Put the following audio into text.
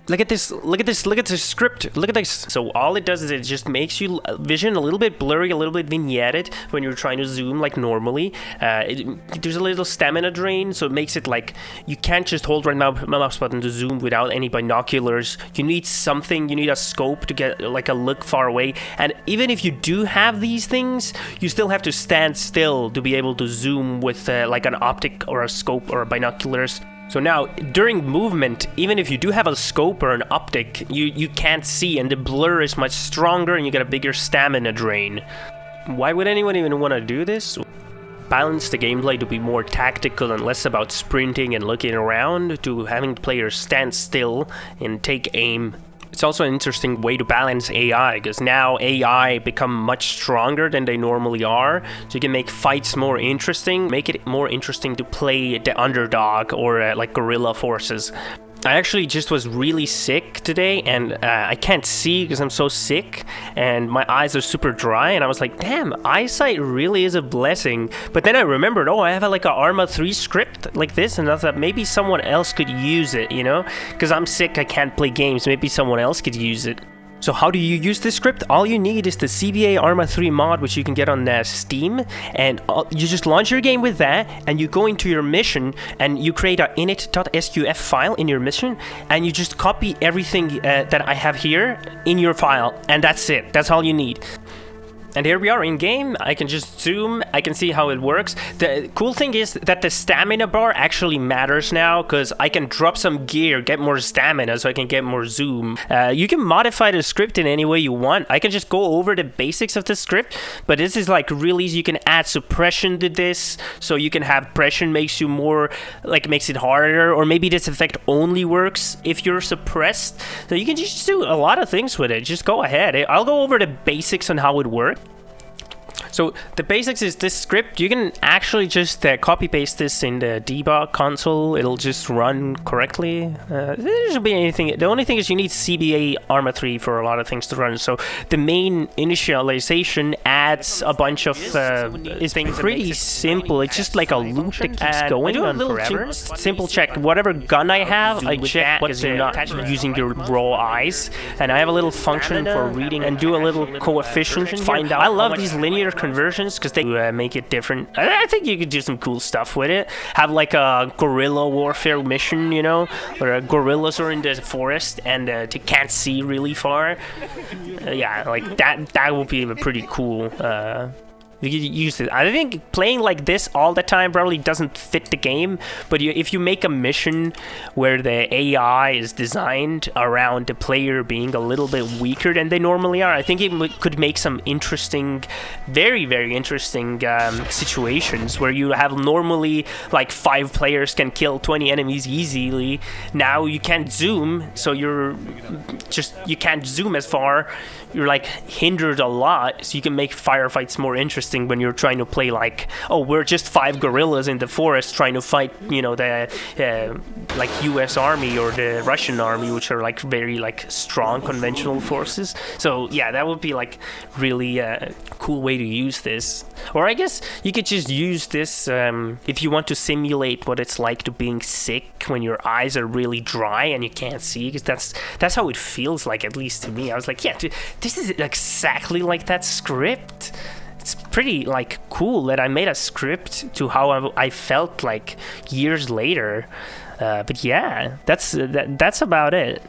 Look at this, look at this, look at this script, look at this. So all it does is it just makes you vision a little bit blurry, a little bit vignetted when you're trying to zoom like normally. There's a little stamina drain, so it makes it like you can't just hold right mouse button to zoom without any binoculars. You need something, you need a scope to get like a look far away. And even if you do have these things, you still have to stand still to be able to zoom with like an optic or a scope or binoculars. So now, during movement, even if you do have a scope or an optic, you can't see, and the blur is much stronger and you get a bigger stamina drain. Why would anyone even want to do this? Balance the gameplay to be more tactical and less about sprinting and looking around, to having players stand still and take aim. It's also an interesting way to balance AI, because now AI become much stronger than they normally are, so you can make fights more interesting, make it more interesting to play the underdog or like guerrilla forces. I actually just was really sick today, and I can't see because I'm so sick, and my eyes are super dry, and I was like, damn, eyesight really is a blessing. But then I remembered, oh, I have like a Arma 3 script like this, and I thought maybe someone else could use it, you know? Because I'm sick, I can't play games, maybe someone else could use it. So how do you use this script? All you need is the CBA Arma 3 mod, which you can get on Steam, and you just launch your game with that, and you go into your mission, and you create a init.sqf file in your mission, and you just copy everything that I have here in your file, and that's it. That's all you need. And here we are in game. I can just zoom, I can see how it works. The cool thing is that the stamina bar actually matters now, because I can drop some gear, get more stamina so I can get more zoom. You can modify the script in any way you want. I can just go over the basics of the script, but this is like really easy. You can add suppression to this, so you can have suppression makes you more, like makes it harder, or maybe this effect only works if you're suppressed. So you can just do a lot of things with it. Just go ahead. I'll go over the basics on how it works. So the basics is this script. You can actually just copy paste this in the debug console. It'll just run correctly. There shouldn't be anything. The only thing is you need CBA Arma 3 for a lot of things to run. So the main initialization adds a bunch of it's pretty simple. It's just like a loop that keeps going on forever. Simple check. Whatever gun I have, I check because you're not using your raw eyes. And I have a little function for reading and do a little coefficient. Find out. I love these linear conversions because they make it different. I think you could do some cool stuff with it. Have like a guerrilla warfare mission, you know, where gorillas are in the forest and they can't see really far. Yeah, like that would be pretty cool. You could use it. I think playing like this all the time probably doesn't fit the game, but if you make a mission where the AI is designed around the player being a little bit weaker than they normally are, I think it could make some interesting, very, very interesting situations where you have normally like 5 players can kill 20 enemies easily. Now you can't zoom, so you can't zoom as far. You're like hindered a lot, so you can make firefights more interesting when you're trying to play like, oh, we're just 5 gorillas in the forest trying to fight, you know, the like US army or the Russian army, which are like very like strong conventional forces. So yeah, that would be like really cool way to use this. Or I guess you could just use this if you want to simulate what it's like to being sick when your eyes are really dry and you can't see, because that's how it feels like, at least to me. I was like, yeah, this is exactly like that script. It's pretty like cool that I made a script to how I felt like years later. But yeah, that's about it.